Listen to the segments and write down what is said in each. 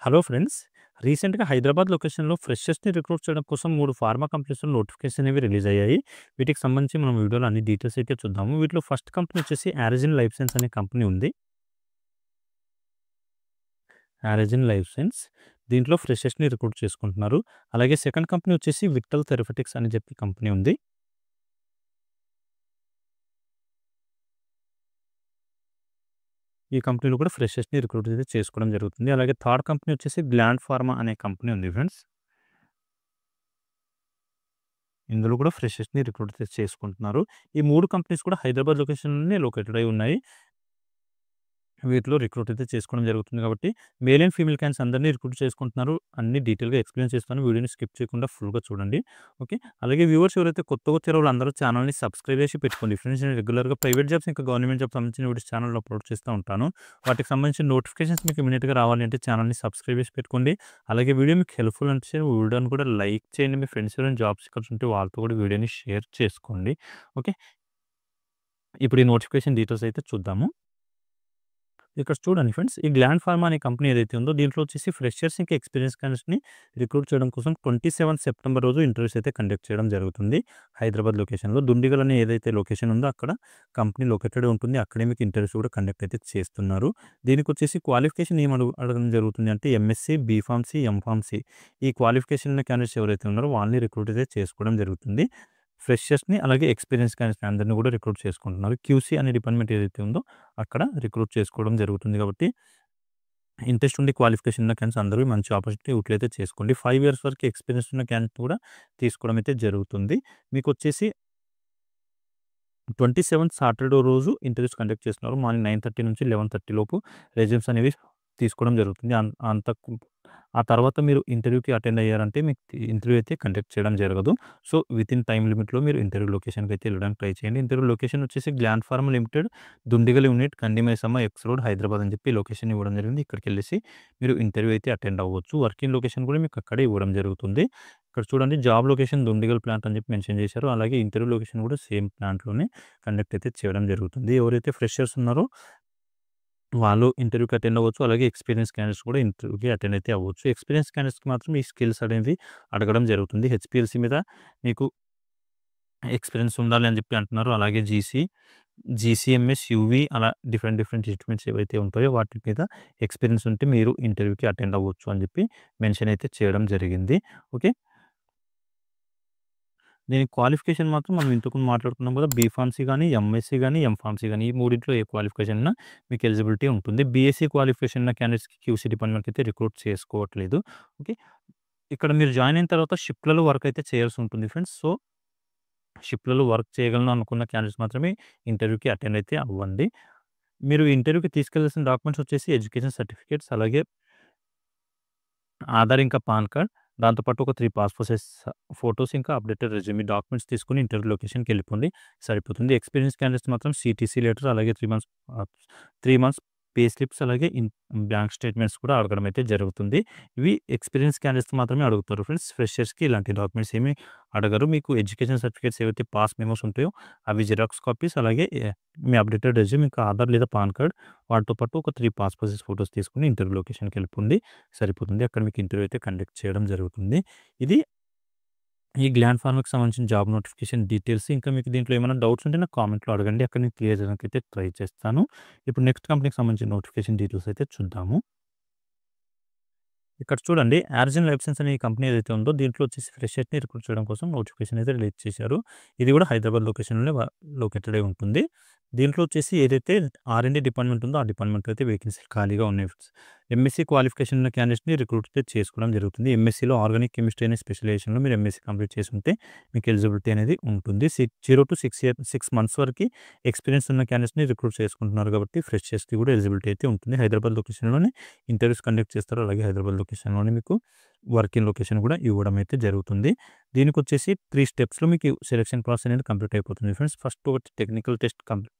Hello friends. రీసెంట్‌గా హైదరాబాద్ లొకేషన్‌లో ఫ్రెషర్స్‌ని recruit చేయడం కోసం 3 ఫార్మా కంపెనీస్‌లో నోటిఫికేషన్ అనేవి రిలీజ్ అయ్యాయి. వీటికి సంబంధించి మనం వీడియోలో అన్ని డీటెయిల్స్ అయితే చూద్దాము. వీటిలో ఫస్ట్ కంపెనీ వచ్చేసి ఆరిజిన్ లైఫ్ సైన్స్ అనే కంపెనీ ఉంది. ఆరిజిన్ లైఫ్ సైన్స్ దీంట్లో ఫ్రెషర్స్‌ని రిక్రూట్ చేసుకుంటున్నారు. అలాగే సెకండ్ కంపెనీ వచ్చేసి విక్టల్ థెరపెటిక్స్ అని చెప్పి కంపెనీ ఉంది. ఈ కంపెనీలో కూడా ఫ్రెషర్స్‌ని రిక్రూట్ అయితే చేసుకోవడం జరుగుతుంది. అలాగే థర్డ్ కంపెనీ వచ్చేసి గ్లాండ్ ఫార్మా అనే కంపెనీ ఉంది ఫ్రెండ్స్. ఇందులో కూడా ఫ్రెషర్స్‌ని రిక్రూట్ చేసుకుంటున్నారు. ఈ 3 కంపెనీస్ కూడా హైదరాబాద్ లొకేషన్‌లోనే లొకేటెడ్ అయి ఉన్నాయి. వీటిలో రిక్రూట్ అయితే చేసుకోవడం జరుగుతుంది కాబట్టి మేల్ అండ్ ఫీమేల్ క్యాండిడేట్స్ అందరినీ రిక్రూట్ చేసుకుంటున్నారు. అన్ని డీటెయిల్‌గా ఎక్స్‌ప్లెయిన్ చేస్తాను. వీడియోని స్కిప్ చేయకుండా ఫుల్‌గా చూడండి. ఓకే. అలాగే వ్యూవర్స్ ఎవరైతే కొత్తగా వచ్చారో వాళ్ళందరూ ఛానల్‌ని సబ్స్క్రైబ్ చేసి పెట్టుకోండి. ఫ్రెండ్స్, నేను రెగ్యులర్‌గా ప్రైవేట్ జాబ్స్ ఇంకా గవర్నమెంట్ జాబ్స్ సంబంధించిన వీడియోస్ ఛానల్‌లో అప్లోడ్ చేస్తూ ఉంటాను. వాటికి సంబంధించిన నోటిఫికేషన్స్ మీకు ఇమ్మీడియేట్‌గా రావాలి అంటే ఛానల్‌ని సబ్స్క్రైబ్ చేసి పెట్టుకోండి. అలాగే వీడియో మీకు హెల్ప్‌ఫుల్ అనిపిస్తే వీడియోని కూడా లైక్ చేయండి. మీ ఫ్రెండ్స్ ఎవరైనా జాబ్ సీకర్స్ ఉంటే వాళ్ళతో కూడా వీడియోని షేర్ చేసుకోండి. ఓకే. ఇప్పుడు ఈ నోటిఫికేషన్ డీటెయిల్స్ అయితే చూద్దాము. ఇక్కడ చూడండి ఫ్రెండ్స్, ఈ గ్లాండ్ ఫార్మా అనే కంపెనీ ఏదైతే ఉందో దీంట్లో వచ్చేసి ఫ్రెషర్స్ ఇంకా ఎక్స్పీరియన్స్ క్యాండిడేట్స్‌ని రిక్రూట్ చేయడం కోసం 27 సెప్టెంబర్ రోజు ఇంటర్వ్యూస్ అయితే కండక్ట్ చేయడం జరుగుతుంది. హైదరాబాద్ లొకేషన్‌లో దుండిగల్ అనే ఏదైతే లొకేషన్ ఉందో అక్కడ కంపెనీ లొకేటెడ్ ఉంటుంది. అక్కడే మీకు ఇంటర్వ్యూస్ కూడా కండక్ట్ అయితే చేస్తున్నారు. దీనికి వచ్చేసి క్వాలిఫికేషన్ ఏం అడగడం జరుగుతుంది అంటే ఎంఎస్సీ, బీఫార్మసీ, ఎంఫార్మసీ ఈ క్వాలిఫికేషన్ ఉన్న క్యాండిడేట్స్ ఎవరైతే ఉన్నారో వాళ్ళని రిక్రూట్ అయితే చేసుకోవడం జరుగుతుంది. ఫ్రెషర్స్‌ని అలాగే ఎక్స్పీరియన్స్ క్యాండిడేట్స్‌ని అందరిని కూడా రిక్రూట్ చేసుకుంటున్నారు. క్యూసీ అనే డిపార్ట్మెంట్ ఏదైతే ఉందో అక్కడ రిక్రూట్ చేసుకోవడం జరుగుతుంది కాబట్టి ఇంట్రెస్ట్ ఉండి క్వాలిఫికేషన్ ఉన్న క్యాండిడేట్స్ అందరూ మంచి ఆపర్చునిటీ యూటిలైజ్ అయితే చేసుకోండి. 5 ఇయర్స్ వరకు ఎక్స్పీరియన్స్ ఉన్న క్యాండిడేట్ కూడా తీసుకోవడం అయితే జరుగుతుంది. మీకొచ్చేసి 27 సాటర్డే రోజు ఇంటర్వ్యూస్ కండక్ట్ చేస్తున్నారు. మార్నింగ్ 9:30 నుంచి 11:30 లోపు రెజ్యూమ్స్ అనేవి తీసుకోవడం జరుగుతుంది. అంతకు ఆ తర్వాత మీరు ఇంటర్వ్యూకి అటెండ్ అయ్యారంటే మీకు ఇంటర్వ్యూ అయితే కండక్ట్ చేయడం జరగదు. సో, వితిన్ టైమ్ లిమిట్‌లో మీరు ఇంటర్వ్యూ లొకేషన్‌కి అయితే వెళ్ళడానికి ట్రై చేయండి. ఇంటర్వ్యూ లొకేషన్ వచ్చేసి Gland Pharma limited, Dundigal unit, Kandimaisamma, X road, Hyderabad అని చెప్పి లొకేషన్ ఇవ్వడం జరిగింది. ఇక్కడికెళ్ళేసి మీరు ఇంటర్వ్యూ అయితే అటెండ్ అవ్వచ్చు. వర్కింగ్ లొకేషన్ కూడా మీకు అక్కడే ఇవ్వడం జరుగుతుంది. ఇక్కడ చూడండి, జాబ్ లొకేషన్ దుండిగల్ ప్లాంట్ అని చెప్పి మెన్షన్ చేశారు. అలాగే ఇంటర్వ్యూ లొకేషన్ కూడా సేమ్ ప్లాంట్‌లోనే కండక్ట్ అయితే చేయడం జరుగుతుంది. ఎవరైతే ఫ్రెషర్స్ ఉన్నారో వాళ్ళు ఇంటర్వ్యూకి అటెండ్ అవ్వచ్చు. అలాగే ఎక్స్పీరియన్స్ క్యాండిడేట్స్ కూడా ఇంటర్వ్యూకి అటెండ్ అయితే అవ్వచ్చు. ఎక్స్పీరియన్స్ క్యాండిడేట్స్‌కి మాత్రం ఈ స్కిల్స్ అనేవి అడగడం జరుగుతుంది. హెచ్‌పీఎల్‌సీ మీద మీకు ఎక్స్పీరియన్స్ ఉండాలి అని చెప్పి అంటున్నారు. అలాగే జీసీఎంఎస్, యూవీ అలా డిఫరెంట్ ఇన్‌స్ట్రుమెంట్స్ ఏవైతే ఉంటాయో వాటి మీద ఎక్స్పీరియన్స్ ఉంటే మీరు ఇంటర్వ్యూకి అటెండ్ అవ్వచ్చు అని చెప్పి మెన్షన్ అయితే చేయడం జరిగింది. ఓకే. దీని క్వాలిఫికేషన్ మాత్రం మనం ఇంతకుముందు మాట్లాడుకున్నాం కదా! బీఫార్మసీ గాని, ఎంఎస్సీ గాని, ఎంఫార్మసీ గాని ఈ మూడిట్లో ఏ క్వాలిఫికేషన్ ఉన్నా మీకు ఎలిజిబిలిటీ ఉంటుంది. బీఎస్సీ క్వాలిఫికేషన్ ఉన్న క్యాండిడేట్స్‌కి క్యూసీ డిపార్ట్మెంట్‌కి అయితే రిక్రూట్ చేసుకోవట్లేదు. ఓకే. ఇక్కడ మీరు జాయిన్ అయిన తర్వాత షిఫ్ట్‌లలో వర్క్ అయితే చేయాల్సి ఉంటుంది ఫ్రెండ్స్. సో, షిఫ్ట్‌లలో వర్క్ చేయగలను అనుకున్న క్యాండిడేట్స్ మాత్రమే ఇంటర్వ్యూకి అటెండ్ అయితే అవ్వండి. మీరు ఇంటర్వ్యూకి తీసుకెళ్లాల్సిన డాక్యుమెంట్స్ వచ్చేసి ఎడ్యుకేషన్ సర్టిఫికేట్స్, అలాగే ఆధార్ ఇంకా పాన్ కార్డ్, దాంతో పాటు ఒక 3 పాస్‌పోర్ట్ సైజ్ ఫోటోస్ ఇంకా అప్‌డేటెడ్ రెజ్యూమ్ ఈ డాక్యుమెంట్స్ తీసుకొని ఇంటర్వ్యూ లొకేషన్‌కి వెళ్ళిపోండి. సరిపోతుంది. ఎక్స్పీరియన్స్ క్యాండిడేట్స్ మాత్రం సీటీసీ లెటర్, అలాగే 3 మంత్స్ పే స్లిప్స్, అలాగే బ్యాంక్ స్టేట్మెంట్స్ కూడా అడగడం అయితే జరుగుతుంది. ఇవి ఎక్స్పీరియన్స్ క్యాండిడేట్స్ మాత్రమే అడుగుతారు ఫ్రెండ్స్. ఫ్రెషర్స్‌కి ఇలాంటి డాక్యుమెంట్స్ ఏమి అడగరు. మీకు ఎడ్యుకేషన్ సర్టిఫికేట్స్ ఏవైతే పాస్ మెమోస్ ఉంటాయో అవి జిరాక్స్ కాపీస్, అలాగే మీ అప్‌డేటెడ్ రెజ్యూమ్ ఇంకా ఆధార్ లేదా పాన్ కార్డ్ వాటితో పాటు ఒక 3 పాస్‌పోర్ట్ సైజ్ ఫోటోస్ తీసుకొని ఇంటర్వ్యూ లొకేషన్‌కి వెళ్ళిపోండి. సరిపోతుంది. అక్కడ మీకు ఇంటర్వ్యూ అయితే కండక్ట్ చేయడం జరుగుతుంది. ఇది ఈ గ్లాండ్ ఫార్మాకి సంబంధించిన జాబ్ నోటిఫికేషన్ డీటెయిల్స్. ఇంకా మీకు దీంట్లో ఏమైనా డౌట్స్ ఉంటే నాకు కామెంట్‌లో అడగండి. అక్కడ నేను క్లియర్ చేయడానికైతే ట్రై చేస్తాను. ఇప్పుడు నెక్స్ట్ కంపెనీకి సంబంధించిన నోటిఫికేషన్ డీటెయిల్స్ అయితే చూద్దాము. ఇక్కడ చూడండి, ఆరిజిన్ లైఫ్ సైన్స్ అనే ఈ కంపెనీ ఏదైతే ఉందో దీంట్లో వచ్చేసి ఫ్రెషర్స్‌ని రిక్రూట్ చేయడం కోసం నోటిఫికేషన్ అయితే రిలీజ్ చేశారు. ఇది కూడా హైదరాబాద్ లొకేషన్‌లోనే లొకేటెడ్ అయి ఉంటుంది. దీంట్లో వచ్చేసి ఏదైతే ఆర్&డి డిపార్ట్మెంట్ ఉందో ఆ డిపార్ట్మెంట్‌లో అయితే వేకెన్సీలు ఖాళీగా ఉన్నాయి ఫ్రెండ్స్. ఎంఎస్సీ క్వాలిఫికేషన్ ఉన్న క్యాండిడేట్స్‌ని రిక్రూట్ అయితే చేసుకోవడం జరుగుతుంది. ఎంఎస్సీలో ఆర్గానిక్ కెమిస్ట్రీ అనే స్పెషలైజేషన్‌లో మీరు ఎంఎస్సీ కంప్లీట్ చేసి ఉంటే మీకు ఎలిజిబిలిటీ అనేది ఉంటుంది. 6 మంత్స్ వరకి ఎక్స్పీరియన్స్ ఉన్న క్యాండిడేట్స్‌ని రిక్రూట్ చేసుకుంటున్నారు కాబట్టి ఫ్రెషర్స్‌కి కూడా ఎలిజిబిలిటీ అయితే ఉంటుంది. హైదరాబాద్ లొకేషన్‌లోనే ఇంటర్వ్యూస్ కండక్ట్ చేస్తారు. అలాగే హైదరాబాద్ లొకేషన్‌లోనే మీకు వర్కింగ్ లొకేషన్ కూడా ఇవ్వడం అయితే జరుగుతుంది. దీనికొచ్చేసి 3 స్టెప్స్‌లో మీకు సెలక్షన్ ప్రాసెస్ అనేది కంప్లీట్ అయిపోతుంది ఫ్రెండ్స్. ఫస్ట్ ఒకటి టెక్నికల్ టెస్ట్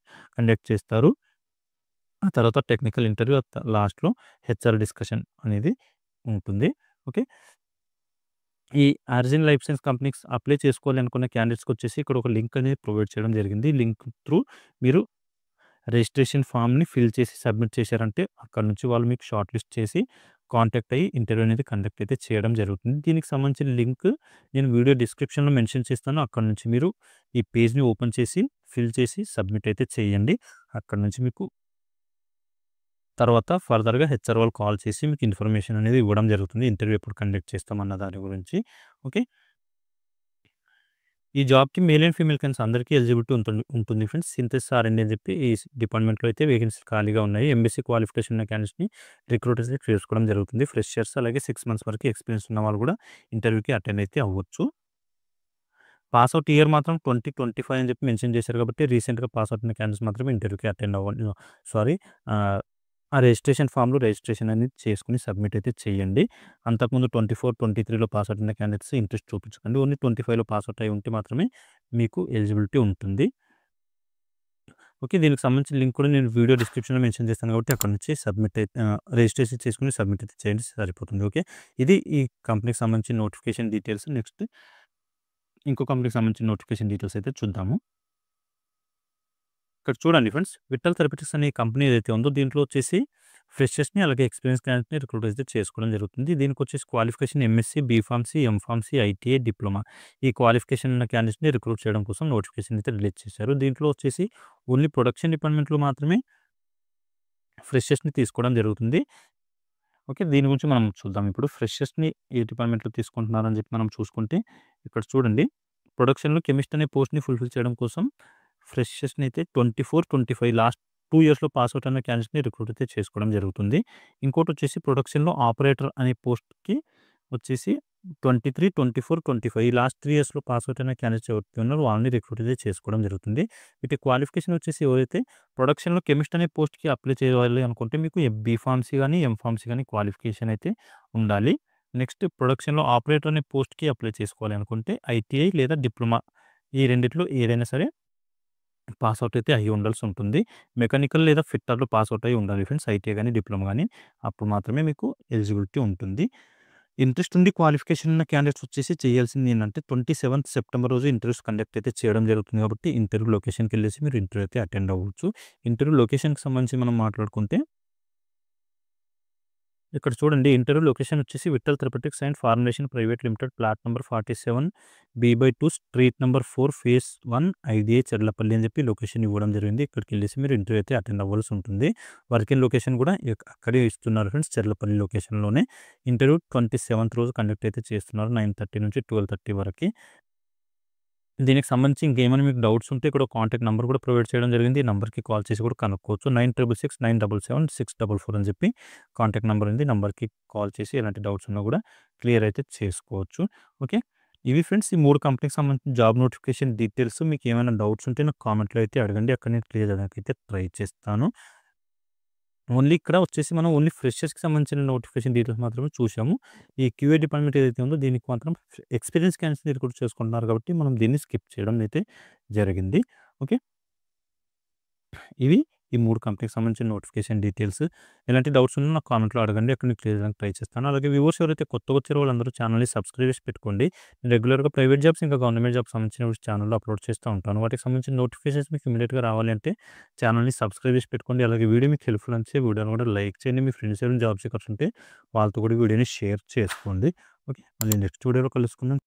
కండక్ట్ చేస్తారు. ఆ తర్వాత టెక్నికల్ ఇంటర్వ్యూ, లాస్ట్‌లో హెచ్ఆర్ డిస్కషన్ అనేది ఉంటుంది. ఓకే. ఈ ఆరిజిన్ లైఫ్ సైన్స్ కంపెనీకి అప్లై చేసుకోవాలి అనుకున్న క్యాండిడేట్స్‌కొచ్చేసి ఇక్కడ ఒక లింక్ అనేది ప్రొవైడ్ చేయడం జరిగింది. లింక్ త్రూ మీరు రిజిస్ట్రేషన్ ఫామ్‌ని ఫిల్ చేసి సబ్మిట్ చేశారంటే అక్కడి నుంచి వాళ్ళు మీకు షార్ట్ లిస్ట్ చేసి కాంటాక్ట్ అయ్యి ఇంటర్వ్యూ అనేది కండక్ట్ అయితే చేయడం జరుగుతుంది. దీనికి సంబంధించిన లింక్ నేను వీడియో డిస్క్రిప్షన్‌లో మెన్షన్ చేస్తాను. అక్కడి నుంచి మీరు ఈ పేజ్‌ని ఓపెన్ చేసి, ఫిల్ చేసి సబ్మిట్ అయితే చేయండి. అక్కడి నుంచి మీకు తర్వాత ఫర్దర్‌గా హెచ్ఆర్ వాళ్ళు కాల్ చేసి మీకు ఇన్ఫర్మేషన్ అనేది ఇవ్వడం జరుగుతుంది. ఇంటర్వ్యూ ఎప్పుడు కండక్ట్ చేస్తామన్న దాని గురించి. ఓకే. ఈ జాబ్‌కి మేల్ అండ్ ఫీమేల్ క్యాండిడేట్స్ అందరికీ ఎలిజిబిలిటీ ఉంటుంది ఫ్రెండ్స్. సింథసిస్ ఆర్&డి అని చెప్పి ఈ డిపార్ట్మెంట్‌లో అయితే వేకెన్సీస్ ఖాళీగా ఉన్నాయి. ఎంఎస్సీ క్వాలిఫికేషన్ ఉన్న క్యాండిడేట్స్‌ని రిక్రూటర్స్ చేసుకోవడం జరుగుతుంది. ఫ్రెషర్స్ అలాగే 6 మంత్స్ వరకు ఎక్స్‌పీరియన్స్ ఉన్న వాళ్ళు కూడా ఇంటర్వ్యూకి అటెండ్ అయితే అవ్వచ్చు. పాస్ అవుట్ ఇయర్ మాత్రం 2025 అని చెప్పి మెన్షన్ చేశారు కాబట్టి రీసెంట్‌గా పాస్ అవుట్ అయిన క్యాండిడేట్స్ మాత్రమే ఇంటర్వ్యూకి అటెండ్ అవ్వండి. సారీ ఆహ్, ఆ రిజిస్ట్రేషన్ ఫామ్‌లో రిజిస్ట్రేషన్ అనేది చేసుకొని సబ్మిట్ అయితే చేయండి. అంతకుముందు 24, 23లో పాస్ అవుట్ అయిన క్యాండిడేట్స్ ఇంట్రెస్ట్ చూపించకండి. ఓన్లీ 25లో పాస్ అవుట్ అయ్యి ఉంటే మాత్రమే మీకు ఎలిజిబిలిటీ ఉంటుంది. ఓకే. దీనికి సంబంధించిన లింక్ కూడా నేను వీడియో డిస్క్రిప్షన్‌లో మెన్షన్ చేస్తాను కాబట్టి అక్కడి నుంచి రిజిస్ట్రేషన్ చేసుకొని సబ్మిట్ అయితే చేయండి సరిపోతుంది. ఓకే. ఇది ఈ కంపెనీకి సంబంధించిన నోటిఫికేషన్ డీటెయిల్స్. నెక్స్ట్ ఇంకో కంపెనీకి సంబంధించిన నోటిఫికేషన్ డీటెయిల్స్ అయితే చూద్దాము. ఇక్కడ చూడండి ఫ్రెండ్స్, విఠల్ థెరపెటిక్స్ అనే కంపెనీ ఏదైతే ఉందో దీంట్లో వచ్చేసి ఫ్రెషర్స్‌ని అలాగే ఎక్స్‌పీరియన్స్ క్యాండిడేట్‌ని రిక్రూట్ అయితే చేసుకోవడం జరుగుతుంది. దీనికి వచ్చేసి qualification MSc, B Pharmacy, M Pharmacy, ITI, diploma ఈ క్వాలిఫికేషన్ ఉన్న క్యాండిడేట్స్‌ని రిక్రూట్ చేయడం కోసం నోటిఫికేషన్ అయితే రిలీజ్ చేశారు. దీంట్లో వచ్చేసి ఓన్లీ ప్రొడక్షన్ డిపార్ట్మెంట్‌లో మాత్రమే ఫ్రెషర్స్‌ని తీసుకోవడం జరుగుతుంది. ఓకే. దీని గురించి మనం చూద్దాం ఇప్పుడు. ఫ్రెషర్స్‌ని ఏ డిపార్ట్మెంట్‌లో తీసుకుంటున్నారని చెప్పి మనం చూసుకుంటే ఇక్కడ చూడండి. ప్రొడక్షన్‌లో కెమిస్ట్ అనే పోస్ట్‌ని ఫుల్‌ఫిల్ చేయడం కోసం ఫ్రెషర్స్‌ని అయితే 24, 25 లాస్ట్ 2 ఇయర్స్‌లో పాస్ అవుట్ అయిన క్యాండిడేట్స్‌ని రిక్రూట్ అయితే చేసుకోవడం జరుగుతుంది. ఇంకోటొచ్చేసి ప్రొడక్షన్‌లో ఆపరేటర్ అనే పోస్ట్‌కి వచ్చేసి 23, 24, 25 ఈ లాస్ట్ 3 ఇయర్స్‌లో పాస్ అవుట్ అయిన క్యాండిడేట్స్ ఎవరైతే ఉన్నారో వాళ్ళని రిక్రూట్ అయితే చేసుకోవడం జరుగుతుంది. వీటి క్వాలిఫికేషన్ వచ్చేసి ఎవరైతే ప్రొడక్షన్‌లో కెమిస్ట్ అనే పోస్ట్‌కి అప్లై చేయాలి అనుకుంటే మీకు బీఫార్మసీ గాని, ఎంఫార్మసీ గాని క్వాలిఫికేషన్ అయితే ఉండాలి. నెక్స్ట్ ప్రొడక్షన్‌లో ఆపరేటర్ అనే పోస్ట్‌కి అప్లై చేసుకోవాలి అనుకుంటే ఐటీఐ లేదా డిప్లొమా ఈ రెండిట్లో ఏదైనా సరే పాస్ అవుట్ అయితే అయ్యి ఉండాల్సి ఉంటుంది. మెకానికల్ లేదా ఫిట్టర్‌లో పాస్ అవుట్ అయ్యి ఉండాలి ఫ్రెండ్స్. ఐటీఐ గాని, డిప్లొమా గాని అప్పుడు మాత్రమే మీకు ఎలిజిబిలిటీ ఉంటుంది. ఇంట్రెస్ట్ ఉండి క్వాలిఫికేషన్ ఉన్న క్యాండిడేట్స్ వచ్చేసి చేయాల్సింది ఏంటంటే 27థ్ సెప్టెంబర్ రోజు ఇంటర్వ్యూస్ కండక్ట్ అయితే చేయడం జరుగుతుంది కాబట్టి ఇంటర్వ్యూ లొకేషన్‌కెళ్ళేసి మీరు ఇంటర్వ్యూ అయితే అటెండ్ అవ్వచ్చు. ఇంటర్వ్యూ లొకేషన్‌కి సంబంధించి మనం మాట్లాడుకుంటే ఇక్కడ చూడండి ఇంటర్వ్యూ లొకేషన్ వచ్చేసి Vittal therapeutics and formulation private limited plot number 47 B/2 street number 4 phase 1 IDI Cherlapally అని చెప్పి లొకేషన్ ఇవ్వడం జరిగింది. ఇక్కడికి వెళ్ళేసి మీరు ఇంటర్వ్యూ అయితే అటెండ్ అవ్వాల్సి ఉంటుంది. వర్కింగ్ లొకేషన్ కూడా అక్కడే ఇస్తున్నారు ఫ్రెండ్స్. చెర్లపల్లి లొకేషన్‌లోనే ఇంటర్వ్యూ 27థ్ రోజు కండక్ట్ అయితే చేస్తున్నారు. 9:30 నుంచి 12:30 వరకి. దీనికి సంబంధించి ఇంకేమైనా మీకు డౌట్స్ ఉంటే ఇక్కడ కాంటాక్ట్ నంబర్ కూడా ప్రొవైడ్ చేయడం జరిగింది. ఈ నంబర్‌కి కాల్ చేసి కూడా కనుక్కోవచ్చు. 9669777644 అని చెప్పి కాంటాక్ట్ నంబర్ ఉంది. నంబర్‌కి కాల్ చేసి ఎలాంటి డౌట్స్ ఉన్నా కూడా క్లియర్ అయితే చేసుకోవచ్చు. ఓకే. ఇవి ఫ్రెండ్స్ ఈ 3 కంపెనీకి సంబంధించిన జాబ్ నోటిఫికేషన్ డీటెయిల్స్. మీకు ఏమైనా డౌట్స్ ఉంటే నాకు కామెంట్‌లో అయితే అడగండి. అక్కడ నేను క్లియర్ చేయడానికి అయితే ట్రై చేస్తాను. ఓన్లీ ఇక్కడ వచ్చేసి మనం ఓన్లీ ఫ్రెషర్స్‌కి సంబంధించిన నోటిఫికేషన్ డీటెయిల్స్ మాత్రమే చూసాము. ఈ క్యూఏ డిపార్ట్మెంట్ ఏదైతే ఉందో దీనికి మాత్రం ఎక్స్‌పీరియన్స్ క్యాండిడేట్స్‌ని రిక్రూట్ చేసుకుంటున్నారు కాబట్టి మనం దీన్ని స్కిప్ చేయడం అయితే జరిగింది. ఓకే. ఇవి ఈ 3 కంపెనీకి సంబంధించిన నోటిఫికేషన్ డీటెయిల్స్. ఎలాంటి డౌట్స్ ఉన్నా నాకు కామెంట్‌లో అడగండి. అక్కడ నేను క్లియర్ చేయడానికి ట్రై చేస్తాను. అలాగే వ్యూవర్స్ ఎవరైతే కొత్తగా వచ్చారో వాళ్ళందరూ ఛానల్‌ని సబ్స్క్రైబ్ చేసి పెట్టుకోండి. నేను రెగ్యులర్‌గా ప్రైవేట్ జాబ్స్ ఇంకా గవర్నమెంట్ జాబ్స్ సంబంధించిన ఛానల్‌లో అప్లోడ్ చేస్తూ ఉంటాను. వాటికి సంబంధించిన నోటిఫికేషన్స్ మీకు ఇమ్మీడియేట్‌గా రావాలి అంటే ఛానల్‌ని సబ్స్క్రైబ్ చేసి పెట్టుకోండి. అలాగే వీడియో మీకు హెల్ప్‌ఫుల్ అనిపిస్తే వీడియోని కూడా లైక్ చేయండి. మీ ఫ్రెండ్స్ ఎవరైనా జాబ్ సీకర్స్ ఉంటే వాళ్ళతో కూడా వీడియోని షేర్ చేసుకోండి. ఓకే. మళ్ళీ నెక్స్ట్ వీడియోలో కలుసుకుందాం.